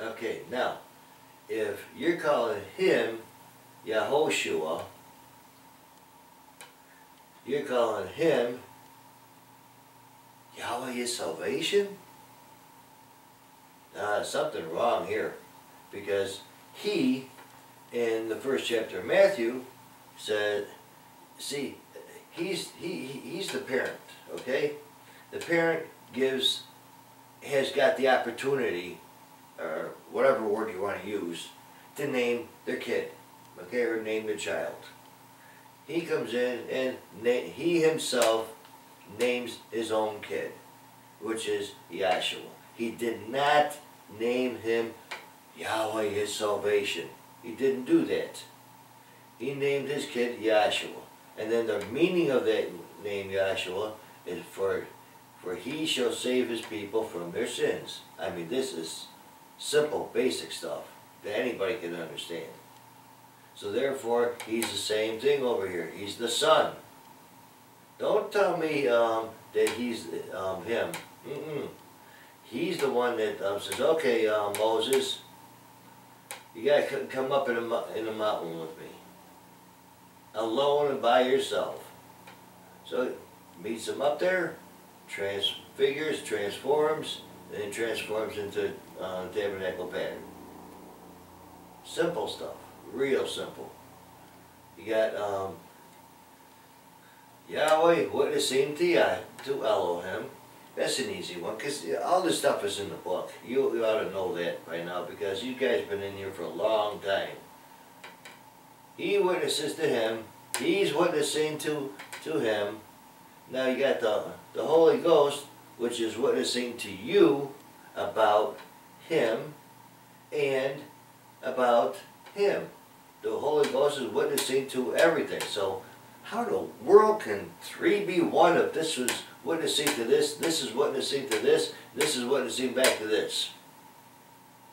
Okay, now, if you're calling him Yahoshua, you're calling him Yahweh is salvation? Something wrong here. Because he, in the first chapter of Matthew, said, see, he's the parent, okay? The parent has got the opportunity, or whatever word you want to use, to name their kid, okay, or name their child. He comes in and he himself names his own kid, which is Yahshua. He did not name him Yahweh is salvation. He didn't do that. He named his kid Yahshua. And then the meaning of that name Yahshua is for he shall save his people from their sins. I mean, this is simple, basic stuff that anybody can understand. So therefore, he's the same thing over here. He's the Son. Don't tell me that he's him. He's the one that says, okay, Moses, you got to come up in the mountain with me, alone and by yourself. So meets him up there, transfigures, transforms, and then transforms into tabernacle pattern. Simple stuff, real simple. You got Yahweh witnessing to Elohim. That's an easy one, because all this stuff is in the book. You ought to know that by now, because you guys have been in here for a long time. He witnesses to him. He's witnessing to him. Now you got the Holy Ghost, which is witnessing to you about him and about him. The Holy Ghost is witnessing to everything. So how in the world can three be one if this was witnessing to this is witnessing to this is witnessing back to this?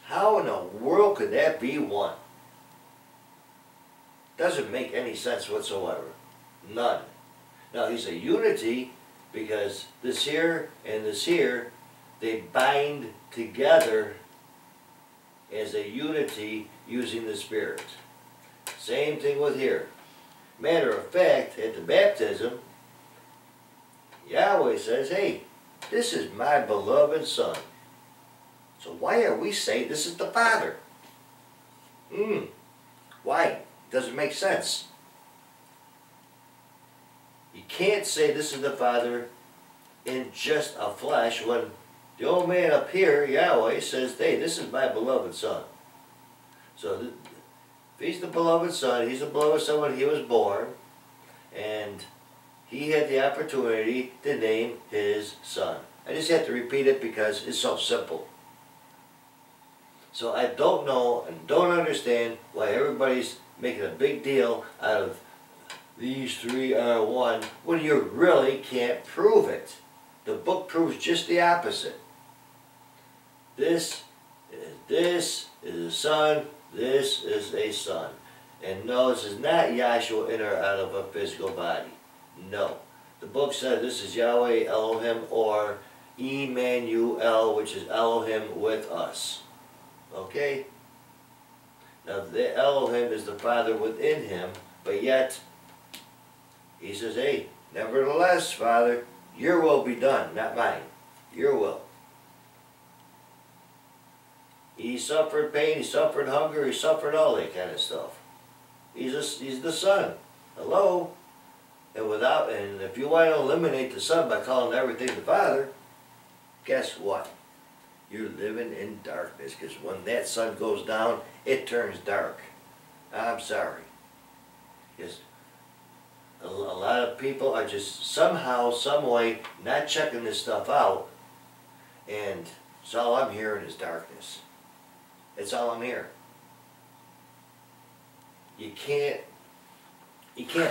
How in the world could that be one? Doesn't make any sense whatsoever. None. Now he's a unity because this here and this here, they bind together as a unity using the Spirit. Same thing with here. Matter of fact, at the baptism, Yahweh says, hey, this is my beloved Son. So why are we saying this is the Father? Why? Doesn't make sense. You can't say this is the Father in just a flesh when the old man up here, Yahweh, says, hey, this is my beloved Son. So if he's the beloved Son, he's the beloved Son when he was born, and he had the opportunity to name his Son. I just have to repeat it because it's so simple. So I don't know and don't understand why everybody's making a big deal out of these three are one when you really can't prove it. The book proves just the opposite. This is a son, this is a son. And no, this is not Yahshua in or out of a physical body. No. The book says this is Yahweh Elohim, or Emmanuel, which is Elohim with us. Okay? Now the Elohim is the Father within him, but yet he says, hey, nevertheless, Father, your will be done, not mine. Your will. He suffered pain, he suffered hunger, he suffered all that kind of stuff. He's the Son. Hello? And if you want to eliminate the Son by calling everything the Father, guess what? You're living in darkness, because when that sun goes down, it turns dark. I'm sorry. Because a lot of people are just somehow, some way, not checking this stuff out, and so all I'm hearing is darkness. It's all I'm hearing. You can't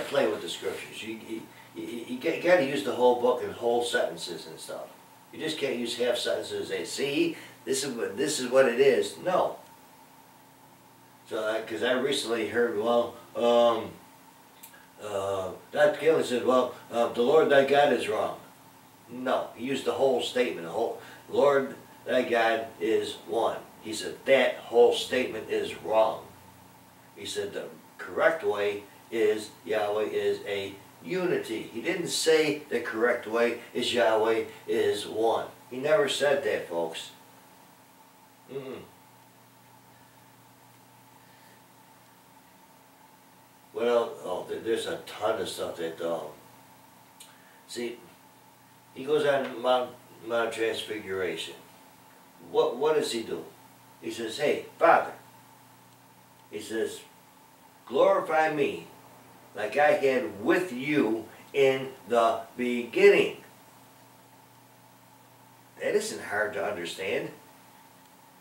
play with the scriptures. You got to use the whole book in whole sentences and stuff. You just can't use half sentences and say, see, this is what it is. No. So, because I recently heard, well, Dr. Kelly said, well, the Lord thy God is wrong. No, he used the whole statement. The Lord thy God is one. He said that whole statement is wrong. He said the correct way is Yahweh is a unity. He didn't say the correct way is Yahweh is one. He never said that, folks. Well, oh, there's a ton of stuff that, see, he goes on Mount Transfiguration. What does he do? He says, hey, Father, he says, glorify me like I had with you in the beginning. That isn't hard to understand.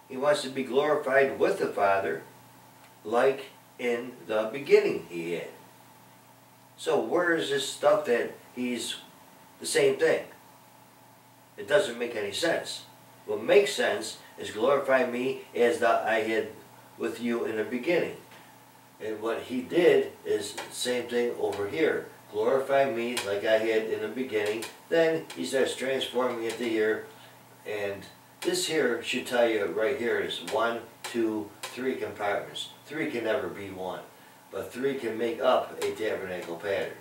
He wants to be glorified with the Father like in the beginning he had. So where is this stuff that he's the same thing? It doesn't make any sense. What makes sense is glorify me as I had with you in the beginning. And what he did is the same thing over here. Glorify me like I had in the beginning. Then he starts transforming it to here. And this here should tell you right here is 1, 2, 3 compartments. 3 can never be 1. But 3 can make up a tabernacle pattern.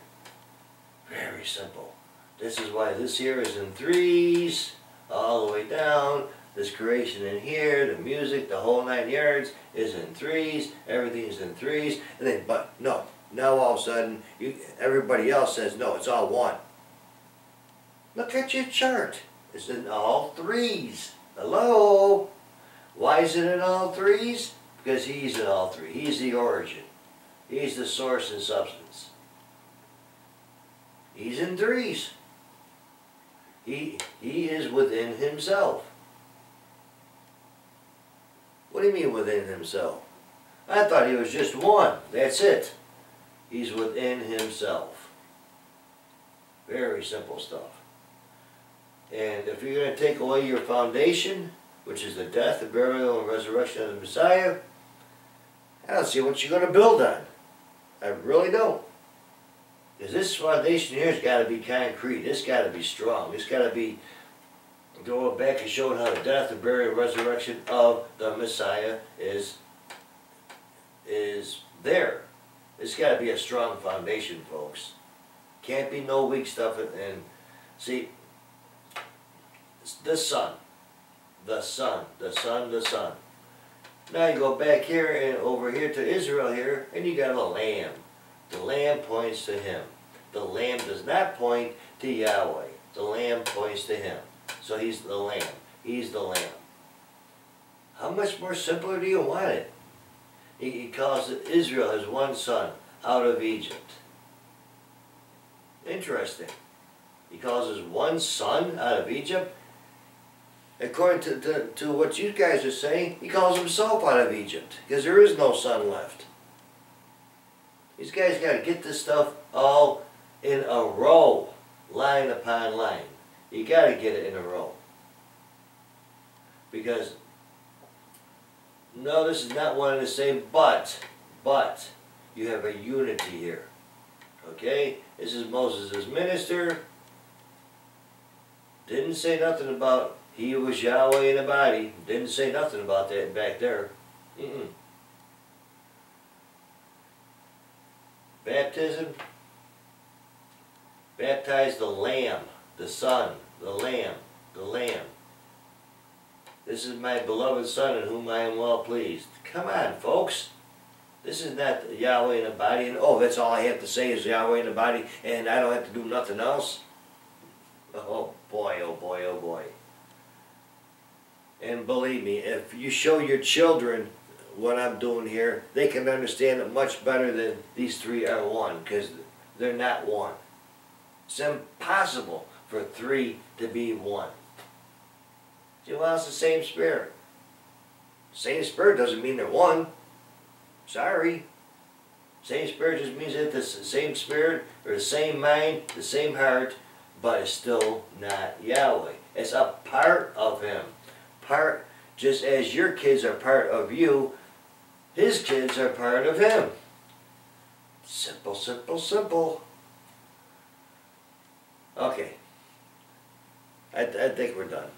Very simple. This is why this here is in 3s all the way down. This creation in here, the music, the whole 9 yards is in 3s. Everything's in 3s. And then, but no, now all of a sudden, everybody else says no, it's all 1. Look at your chart. It's in all 3s. Hello? Why is it in all 3s? Because he's in all 3. He's the origin. He's the source and substance. He's in 3s. He is within himself. What do you mean within himself? I thought he was just 1. That's it. He's within himself. Very simple stuff. And if you're going to take away your foundation, which is the death, the burial, and resurrection of the Messiah, I don't see what you're going to build on. I really don't. Because this foundation here has got to be concrete. It's got to be strong. It's got to be going back and showing how the death, the burial, and resurrection of the Messiah is there. It's got to be a strong foundation, folks. Can't be no weak stuff. And see, the Son. The Son. The Son. The Son. Now you go back here and over here to Israel here, and you got a lamb. The lamb points to him. The lamb does not point to Yahweh. The lamb points to him. So he's the lamb. He's the lamb. How much more simpler do you want it? He calls Israel his one son out of Egypt. Interesting. He calls his one son out of Egypt. According to what you guys are saying, he calls himself out of Egypt because there is no son left. These guys got to get this stuff all in a row, line upon line. You got to get it in a row. Because, no, this is not one and the same, but you have a unity here. Okay? This is Moses' minister. Didn't say nothing about he was Yahweh in the body. Didn't say nothing about that back there. Baptism. Baptize the Lamb, the Son, the Lamb, the Lamb. This is my beloved Son in whom I am well pleased. Come on, folks. This is not Yahweh in the body, and oh, that's all I have to say is Yahweh in the body, and I don't have to do nothing else. Oh boy, oh boy, oh boy. And believe me, if you show your children what I'm doing here, they can understand it much better than these 3 are 1, because they're not 1. It's impossible for 3 to be 1. See, well, it's the same Spirit. Same Spirit doesn't mean they're 1. Sorry. Same Spirit just means that it's the same Spirit, or the same mind, the same heart, but it's still not Yahweh. It's a part of Him. Part, just as your kids are part of you, His kids are part of Him. Simple, simple, simple. Okay. I think we're done.